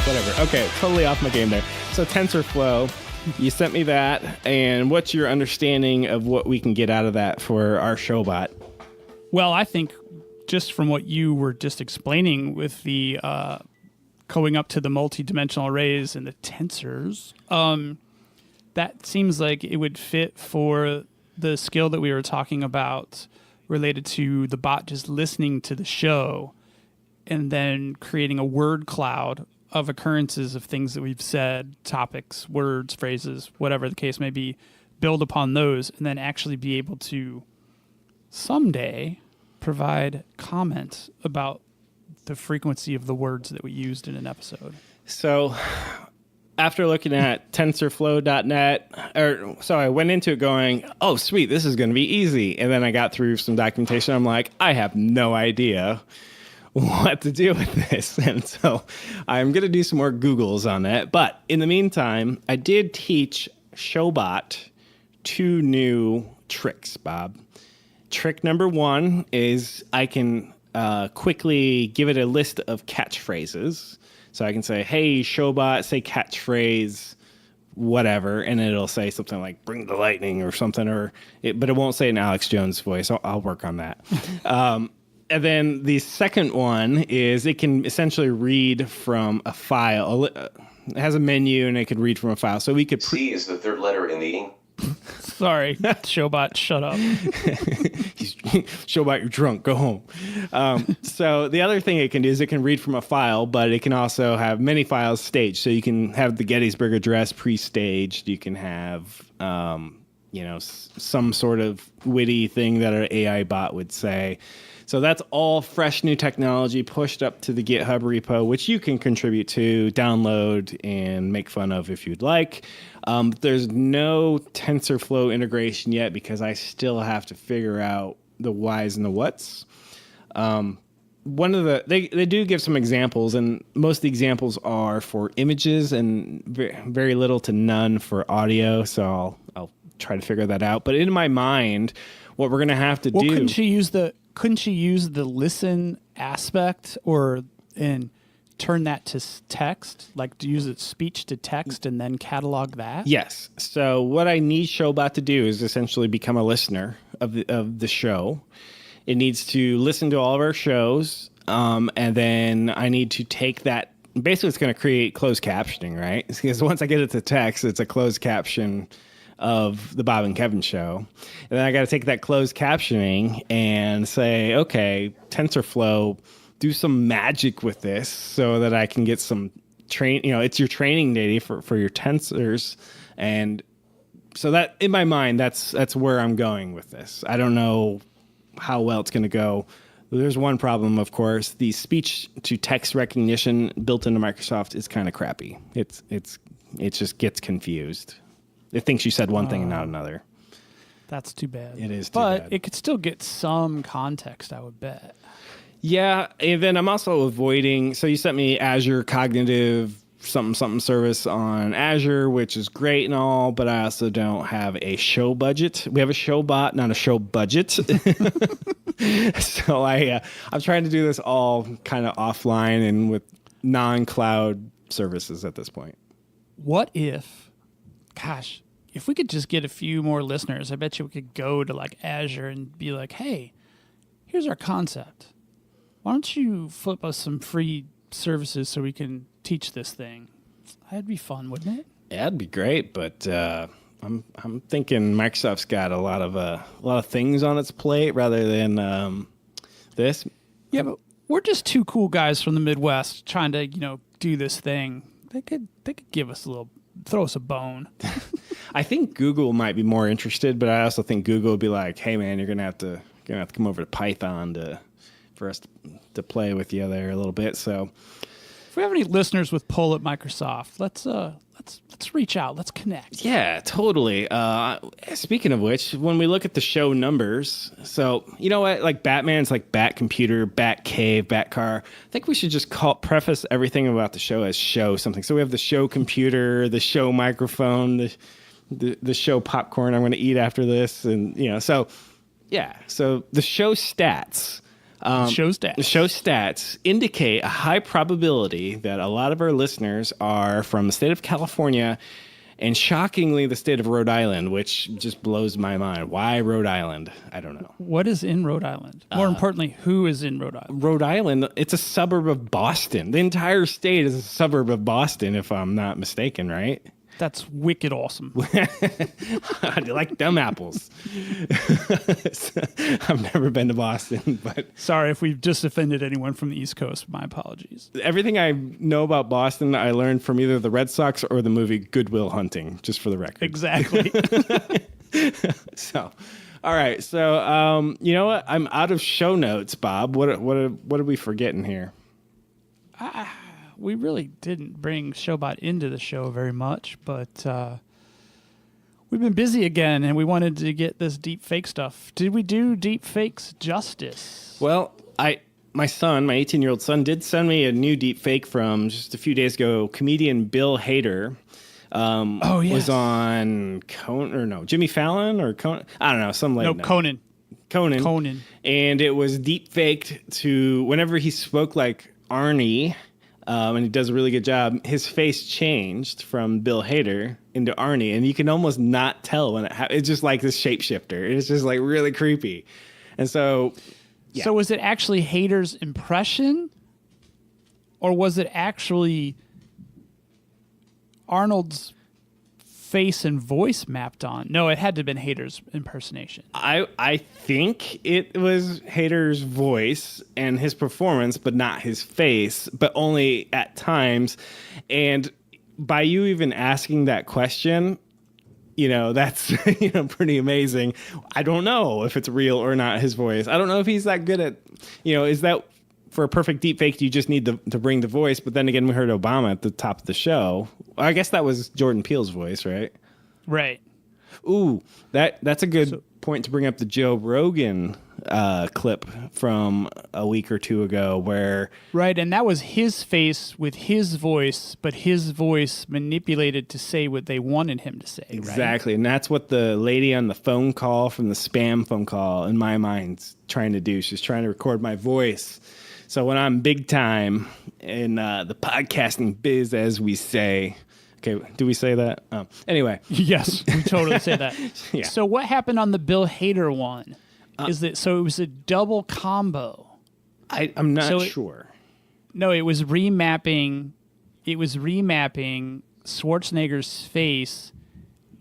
C: Whatever. Okay, totally off my game there. So TensorFlow, you sent me that, and what's your understanding of what we can get out of that for our showbot?
B: Well, I think just from what you were just explaining with the going up to the multi-dimensional arrays and the tensors, that seems like it would fit for the skill that we were talking about related to the bot just listening to the show and then creating a word cloud of occurrences of things that we've said, topics, words, phrases, whatever the case may be, build upon those, and then actually be able to someday provide comment about the frequency of the words that we used in an episode.
C: So after looking at TensorFlow.net, I went into it going, oh, sweet, this is going to be easy. And then I got through some documentation. I'm like, I have no idea what to do with this. And so I'm going to do some more Googles on that. But in the meantime, I did teach Showbot 2 new tricks, Bob. Trick number 1 is I can quickly give it a list of catchphrases. So I can say, hey, Showbot, say catchphrase, whatever. And it'll say something like, bring the lightning or something. But it won't say in Alex Jones' voice. I'll work on that. And then the second one is it can essentially read from a file. It has a menu and it could read from a file. So we could...
D: C is the third letter in the ing.
B: Sorry, Showbot, shut up.
C: Showbot, you're drunk. Go home. So the other thing it can do is it can read from a file, but it can also have many files staged. So you can have the Gettysburg Address pre-staged. You can have, some sort of witty thing that an AI bot would say. So that's all fresh new technology pushed up to the GitHub repo, which you can contribute to, download, and make fun of if you'd like. There's no TensorFlow integration yet because I still have to figure out the whys and the whats. They do give some examples, and most of the examples are for images and very little to none for audio. So I'll try to figure that out. But in my mind, what we're going to have to do...
B: Couldn't she use the listen aspect and turn that to text, like to use its speech to text and then catalog that?
C: Yes. So what I need Showbot to do is essentially become a listener of the show. It needs to listen to all of our shows, and then I need to take that. Basically, it's going to create closed captioning, right? Because once I get it to text, it's a closed caption of the Bob and Kevin Show. And then I got to take that closed captioning and say, okay, TensorFlow, do some magic with this so that I can get some it's your training data for your tensors. And so that, in my mind, that's where I'm going with this. I don't know how well it's going to go. There's one problem, of course. The speech to text recognition built into Microsoft is kind of crappy. It just gets confused. It thinks you said one thing and not another.
B: That's too bad.
C: It is too
B: bad. But
C: bad.
B: it could still get some context, I would bet.
C: Yeah, and then I'm also avoiding... So you sent me Azure Cognitive something service on Azure, which is great and all, but I also don't have a show budget. We have a show bot, not a show budget. So I'm trying to do this all kind of offline and with non-cloud services at this point.
B: What if... Gosh, if we could just get a few more listeners, I bet you we could go to like Azure and be like, hey, here's our concept. Why don't you flip us some free services so we can teach this thing? That'd be fun, wouldn't it?
C: Yeah, that'd be great, but I'm thinking Microsoft's got a lot of things on its plate rather than this.
B: Yeah, but we're just two cool guys from the Midwest trying to, do this thing. They could give us throw us a bone.
C: I think Google might be more interested, but I also think Google would be like, "Hey, man, you're gonna have to come over to Python for us to play with you there a little bit." So,
B: if we have any listeners with pull at Microsoft, let's reach out. Let's connect.
C: yeah, totally. Speaking of which, when we look at the show numbers, so you know what, like Batman's like Bat Computer, Bat Cave, Bat Car. I think we should just preface everything about the show as show something. So we have the show computer, the show microphone, the show popcorn I'm going to eat after this, and so yeah. So the show stats. The show stats indicate a high probability that a lot of our listeners are from the state of California and shockingly the state of Rhode Island, which just blows my mind. Why Rhode Island? I don't know.
B: What is in Rhode Island? More importantly, who is in Rhode Island?
C: Rhode Island, it's a suburb of Boston. The entire state is a suburb of Boston, if I'm not mistaken, right?
B: That's wicked awesome.
C: I like dumb apples. I've never been to Boston, but
B: Sorry if we've just offended anyone from the East Coast. My apologies.
C: everything I know about Boston, I learned from either the Red Sox or the movie Good Will Hunting, just for the record.
B: Exactly.
C: So, all right. So, you know what? I'm out of show notes, Bob. What are we forgetting here?
B: We really didn't bring Showbot into the show very much, but we've been busy again, and we wanted to get this deep fake stuff. Did we do deep fakes justice?
C: Well, my son, my 18-year-old son, did send me a new deep fake from just a few days ago. Comedian Bill Hader was on Jimmy Fallon or Conan? I don't know, some late night.
B: Conan.
C: And it was deep faked to whenever he spoke like Arnie. And he does a really good job. His face changed from Bill Hader into Arnie, and you can almost not tell when it's just like this shapeshifter. It's just like really creepy. And so, yeah.
B: So was it actually Hader's impression, or was it actually Arnold's face and voice mapped on? No, it had to have been Hader's impersonation.
C: I think it was Hader's voice and his performance, but not his face, but only at times. And by you even asking that question, that's pretty amazing. I don't know if it's real or not, his voice. I don't know if he's that good at, is that for a perfect deep fake, you just need to bring the voice. But then again, we heard Obama at the top of the show. I guess that was Jordan Peele's voice, right?
B: Right.
C: Ooh, that's a good point to bring up the Joe Rogan clip from a week or two ago where...
B: Right, and that was his face with his voice, but his voice manipulated to say what they wanted him to say,
C: Exactly,
B: right?
C: And that's what the lady on the phone call from the spam phone call, in my mind's trying to do. She's trying to record my voice. So when I'm big time in the podcasting biz, as we say... Okay, do we say that? Oh. Anyway.
B: Yes, we totally say that.
C: Yeah.
B: So what happened on the Bill Hader one? It was a double combo.
C: I'm not sure.
B: No, it was remapping Schwarzenegger's face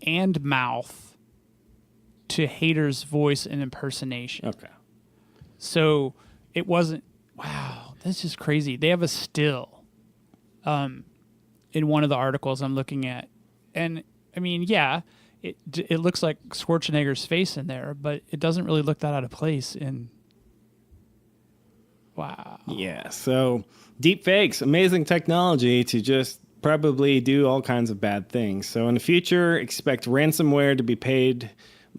B: and mouth to Hader's voice and impersonation.
C: Okay.
B: So it wasn't... Wow, that's just crazy. They have a still in one of the articles I'm looking at. And, I mean, yeah, it looks like Schwarzenegger's face in there, but it doesn't really look that out of place in... Wow.
C: Yeah, so deep fakes, amazing technology to just probably do all kinds of bad things. So in the future, expect ransomware to be paid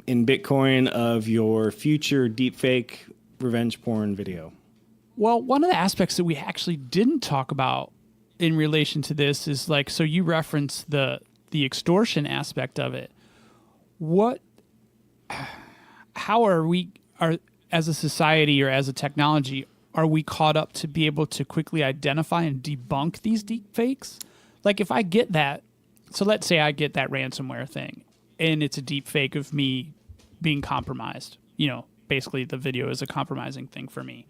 C: in Bitcoin of your future deep fake revenge porn video.
B: Well, one of the aspects that we actually didn't talk about in relation to this is like, so you referenced the extortion aspect of it. How are as a society or as a technology, are we caught up to be able to quickly identify and debunk these deep fakes? Like if I get that, so let's say I get that ransomware thing and it's a deep fake of me being compromised. You know, basically the video is a compromising thing for me.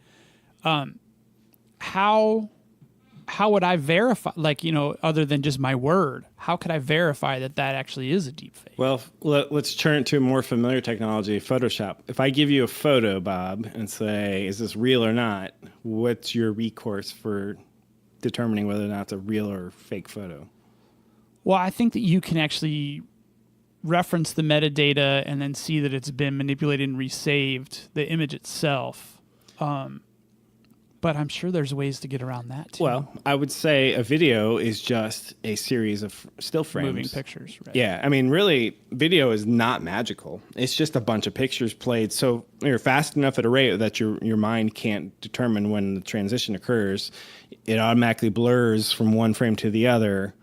B: How would I verify, like, you know, other than just my word, how could I verify that that actually is a deep fake?
C: Well, let's turn to a more familiar technology, Photoshop. If I give you a photo, Bob, and say, is this real or not, what's your recourse for determining whether or not it's a real or fake photo?
B: Well, I think that you can actually reference the metadata and then see that it's been manipulated and resaved, the image itself. But I'm sure there's ways to get around that too.
C: Well, I would say a video is just a series of still frames.
B: Moving pictures, right?
C: Yeah, I mean, really, video is not magical. It's just a bunch of pictures played. So you're fast enough at a rate that your mind can't determine when the transition occurs. It automatically blurs from one frame to the other.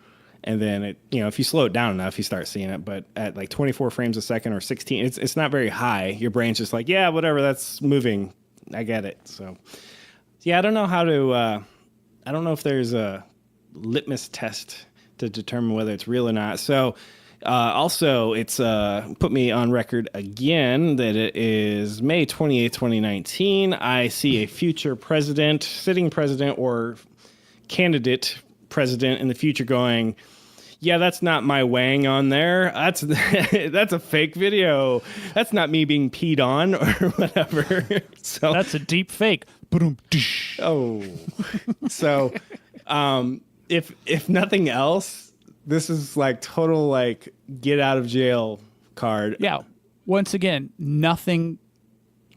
C: And then, if you slow it down enough, you start seeing it. But at like 24 frames a second or 16, it's not very high. Your brain's just like, yeah, whatever, that's moving. I get it. So, yeah, I don't know how to, I don't know if there's a litmus test to determine whether it's real or not. So, also, it's put me on record again that it is May 28th, 2019. I see a future president, sitting president, or candidate president in the future going, yeah, that's not my wang on there. That's a fake video. That's not me being peed on or whatever. So
B: That's a deep fake. Boom.
C: oh, so if nothing else, this is like total like get out of jail card.
B: Yeah. Once again, nothing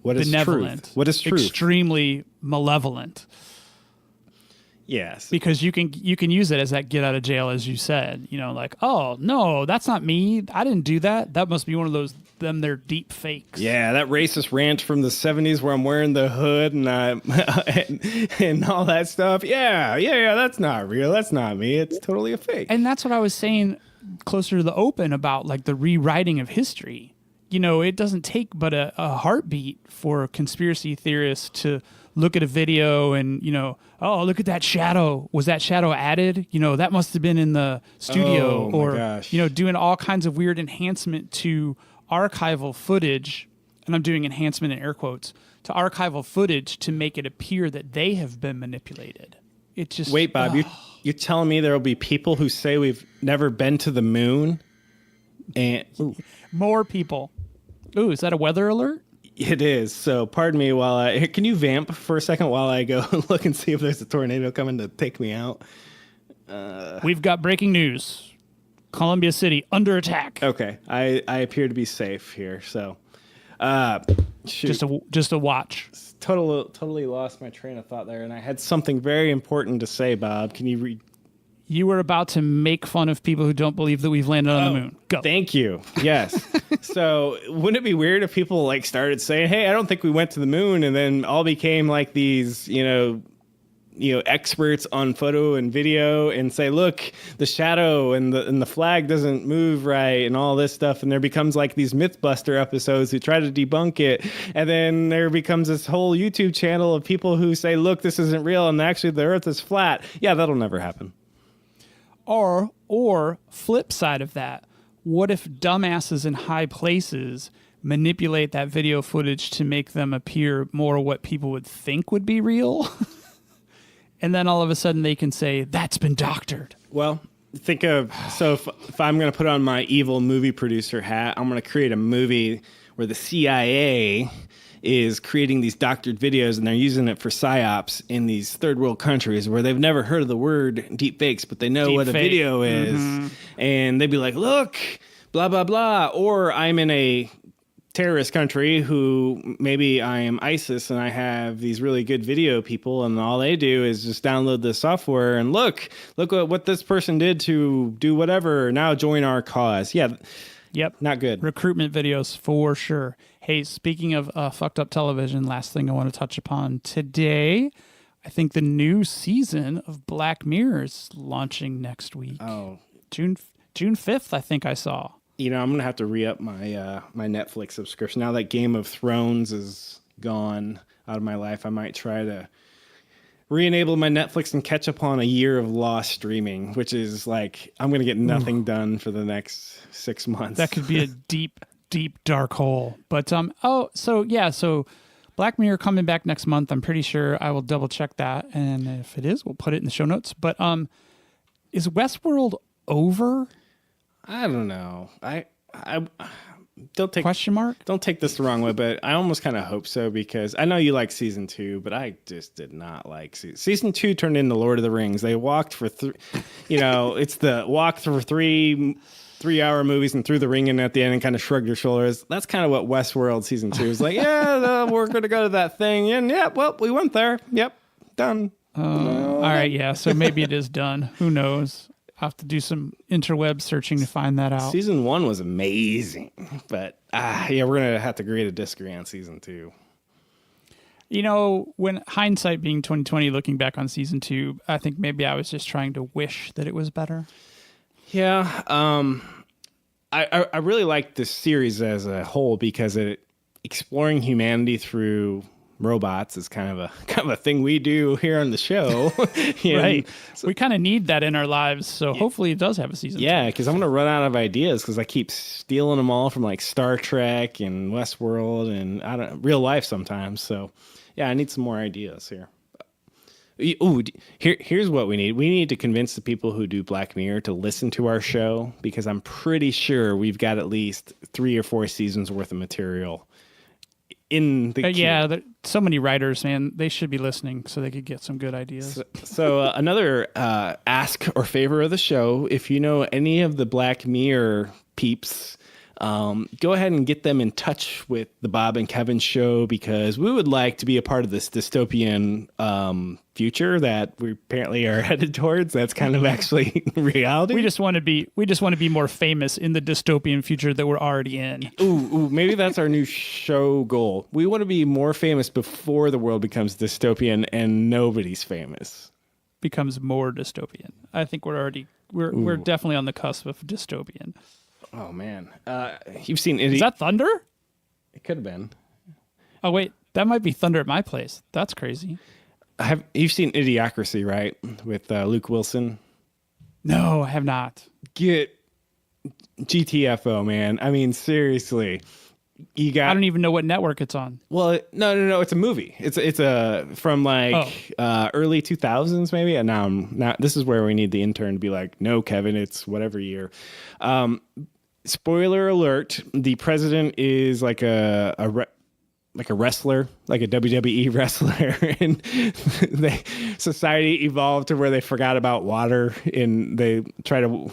C: What is
B: benevolent.
C: truth? What is truth?
B: Extremely malevolent.
C: Yes.
B: Because you can use it as that get out of jail, as you said. You know, like, oh no, that's not me. I didn't do that. That must be one of they're deep fakes.
C: Yeah, that racist rant from the 70s where I'm wearing the hood and and all that stuff. Yeah, that's not real. That's not me. It's totally a fake.
B: And that's what I was saying closer to the open about like the rewriting of history. You know, it doesn't take but a heartbeat for conspiracy theorists to look at a video and, you know, oh, look at that shadow. Was that shadow added? You know, that must have been in the studio.
C: Oh, my
B: or,
C: gosh.
B: you know, doing all kinds of weird enhancement to archival footage. And I'm doing enhancement in air quotes to archival footage to make it appear that they have been manipulated. It just
C: Wait, Bob, you're telling me there will be people who say we've never been to the moon? And
B: more people. Ooh, is that a weather alert?
C: it is. So pardon me can you vamp for a second while I go look and see if there's a tornado coming to take me out?
B: We've got breaking news. Columbia City under attack.
C: Okay. I appear to be safe here. So, shoot.
B: Just a watch.
C: Totally lost my train of thought there, and I had something very important to say, Bob. Can you read?
B: You were about to make fun of people who don't believe that we've landed on the moon. Go.
C: Thank you. Yes. So wouldn't it be weird if people like started saying, "Hey, I don't think we went to the moon," and then all became like these, experts on photo and video, and say, "Look, the shadow and the flag doesn't move right," and all this stuff, and there becomes like these MythBuster episodes who try to debunk it, and then there becomes this whole YouTube channel of people who say, "Look, this isn't real, and actually the Earth is flat." Yeah, that'll never happen.
B: Or flip side of that, what if dumbasses in high places manipulate that video footage to make them appear more what people would think would be real? And then all of a sudden they can say, that's been doctored.
C: Well, if I'm going to put on my evil movie producer hat, I'm going to create a movie where the CIA is creating these doctored videos and they're using it for psyops in these third world countries where they've never heard of the word deep fakes, but they know what a video is. Mm-hmm. And they'd be like, look, blah, blah, blah. Or I'm in a terrorist country who maybe I am ISIS and I have these really good video people and all they do is just download the software and look what this person did to do whatever. Now join our cause. Yeah.
B: Yep.
C: Not good.
B: Recruitment videos for sure. Hey, speaking of fucked up television, last thing I want to touch upon today, I think the new season of Black Mirror is launching next week.
C: Oh.
B: June 5th, I think I saw.
C: I'm going to have to re-up my my Netflix subscription. Now that Game of Thrones is gone out of my life, I might try to re-enable my Netflix and catch up on a year of lost streaming, which is like, I'm going to get nothing done for the next 6 months.
B: That could be a deep, deep dark hole. But so Black Mirror coming back next month. I'm pretty sure I will double check that, and if it is, we'll put it in the show notes. But is Westworld over?
C: I don't know. I don't take
B: Question mark?
C: Don't take this the wrong way, but I almost kind of hope so, because I know you like season 2, but I just did not like season 2. Turned into Lord of the Rings. They walked for it's the walk through 3-hour movies and threw the ring in at the end and kind of shrugged your shoulders. That's kind of what Westworld season 2 is like. We're going to go to that thing, and we went there. Yep, done.
B: All right, yeah. So maybe it is done. Who knows? I'll have to do some interweb searching to find that out.
C: Season 1 was amazing, but we're going to have to agree to disagree on season 2.
B: You know, when hindsight being 2020, looking back on season 2, I think maybe I was just trying to wish that it was better.
C: Yeah, I really like this series as a whole, because exploring humanity through robots is kind of a thing we do here on the show.
B: Right. So, we kind of need that in our lives. So hopefully it does have a season.
C: Yeah, because I'm going to run out of ideas, because I keep stealing them all from like Star Trek and Westworld and real life sometimes. So yeah, I need some more ideas here. Ooh, here's what we need. We need to convince the people who do Black Mirror to listen to our show, because I'm pretty sure we've got at least 3 or 4 seasons worth of material in the
B: so many writers, man. They should be listening so they could get some good ideas.
C: So another ask or favor of the show: if you know any of the Black Mirror peeps, go ahead and get them in touch with the Bob and Kevin show, because we would like to be a part of this dystopian future that we apparently are headed towards. That's kind of actually reality.
B: We just want to be more famous in the dystopian future that we're already in.
C: Ooh, maybe that's our new show goal. We want to be more famous before the world becomes dystopian and nobody's famous.
B: Becomes more dystopian. I think we're definitely on the cusp of dystopian.
C: Oh man, you've seen Is
B: that thunder?
C: It could have been.
B: Oh wait, that might be thunder at my place. That's crazy.
C: You've seen Idiocracy, right? With Luke Wilson.
B: No, I have not.
C: Get GTFO, man. I mean, seriously. I
B: don't even know what network it's on.
C: Well, no. It's a movie. It's from early 2000s maybe. And now this is where we need the intern to be like, no, Kevin, it's whatever year. Spoiler alert: the president is like a wrestler, like a WWE wrestler, and society evolved to where they forgot about water, and they try to.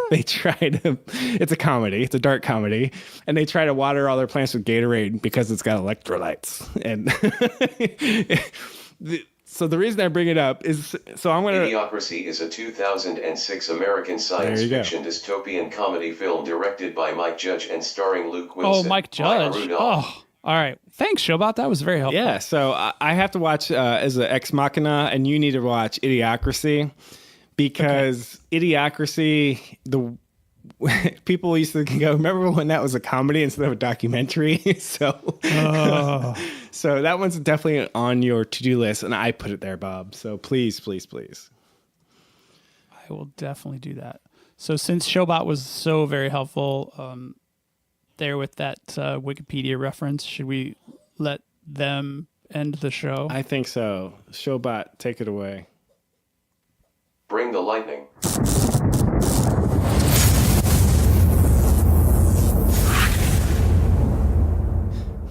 C: They try to. It's a comedy. It's a dark comedy, and they try to water all their plants with Gatorade because it's got electrolytes. And so the reason I bring it up is I'm going to.
D: Idiocracy is a 2006 American science fiction dystopian comedy film directed by Mike Judge and starring Luke Wilson.
B: Oh, Mike Judge. Oh, all right. Thanks, Showbot. That was very helpful.
C: Yeah, so I have to watch as an ex machina, and you need to watch Idiocracy, because Idiocracy, the people used to go, remember when that was a comedy instead of a documentary? So that one's definitely on your to-do list, and I put it there, Bob. So please.
B: I will definitely do that. So since Showbot was so very helpful there with that Wikipedia reference, should we let them end the show?
C: I think so. Showbot, take it away.
D: Bring the lightning.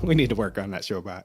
C: We need to work on that, Showbot.